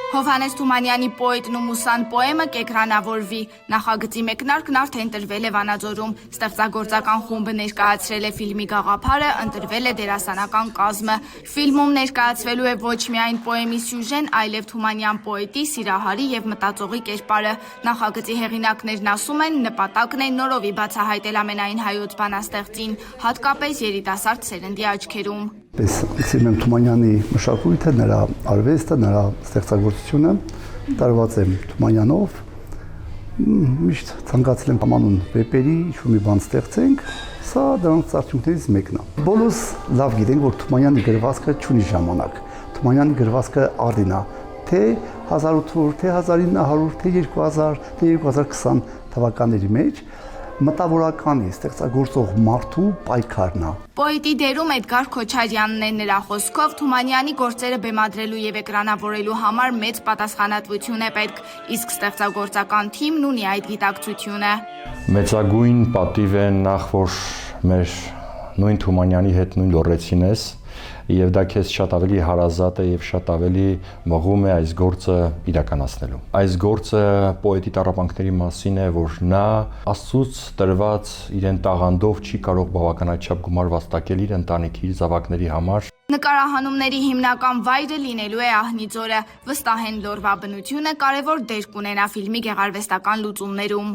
Հովհաննես Թումանյանի «Պոետն ու մուսան» պոեմը կէկրանավորվի։ Նախագծի մեկնարկն արդեն տրվել է Վանաձորում։ Ստեղծագործական խումբը ներկայացրել է ֆիլմի գաղափարը, ընտրվել է դերասանական կազմը։ Ֆիլմում ներկայացվելու է ոչ միայն պոեմի սյուժեն, այլև Թումանյան պոետի, սիրահարի և մտածողի կերպարը։ Նախագծի հեղինակներն ասում են, նպատակն է նորովի բացահայտել ամենայն հայոց բանաստեղծին, հատկապես երիտասարդ սերնդի աչքերում։ Սիրում եմ Թումանյանի մշակույթը, նրա արվեստը, նրա ստեղծագործությունը, տարված եմ Թումանյանով, միշտ ցանկացել եմ ամանուն վեպերի, ինչ-որ մի բան ստեղծենք, սա դրանց արդյունքներից մեկն է։ Բոլորս լավ գիտենք, որ Թումանյանի գրվածքը չունի ժամանակ, Թումանյանի գրվածքը արդին է, թե 1800, թե 1900, թե 2000, թե 2020 թվականների մեջ մտավորականի ստեղծագործող մարդու պայքարն է։ Պոետի դերում Էդգար Քոչարյանն է, նրա խոսքով Թումանյանի գործերը բեմադրելու և էկրանավորելու համար մեծ պատասխանատվություն է պետք, իսկ ստեղծագործական թիմն ունի այդ գիտակցությունը։ Մեծագույն պատիվ է նախ, որ մեր նույն Թումանյանի հետ նույն լոռեցին ես, եւ դա քեզ շատ ավելի հարազատ է եւ շատ ավելի մղում է այս գործը իրականացնելու։ Այս գործը պոետի տառապանքների մասին է, որ նա Աստծուց տրված իրեն տաղանդով չի կարող բավականաչափ գումար վաստակել իր ընտանիքի, իր զավակների համար։ Նկարահանումների հիմնական վայրը լինելու է Ահնիձորը, վստահ են լոռվա բնությունը կարևոր դեր կունենա ֆիլմի գեղարվեստական լուծումներում։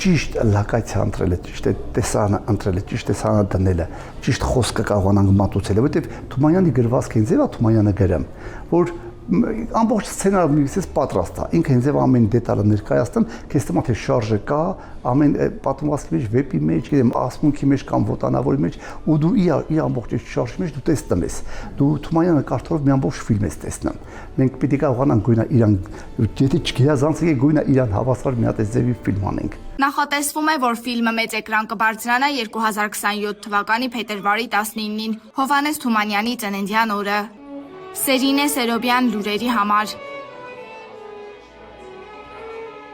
Ճիշտ լոկացիա ընտրելը, ճիշտ տեսարանը ընտրելը, ճիշտ տեսարանը դնելը, ճիշտ խոսքը կարողանանք մատուցել, որովհետև Թումանյանի գրվածքը ինձ է Թումանյանը գրեմ, որ ամբողջ սցենարը միգուցե պատրաստ է, ինքը ինձ ամեն դետալը ներկայացնում, քեզ թվում է թե շարժը կա, ամեն պատմվածքի մեջ, վեպի մեջ, ասմունքի մեջ կամ ոտանավորի մեջ, ու դու իր ամբողջ շարժի մեջ դու տեսնում ես, դու Թումանյանը կարդալով մի ամբողջ ֆիլմ ես տեսնում։ Մենք պիտի կարողանանք գույնը իրան, եթե չգերազանցենք գույնը իրան հավասար մի հատ ձևի ֆիլմ անենք։ Նախատեսվում է, որ ֆիլմը մեծ էկրան կբարձրանա 2027 թվականի փետրվարի 19-ին, Հովհաննես Թումանյանի ծննդյան օրը։ Սերինե Սերոբյան, լուրերի համար։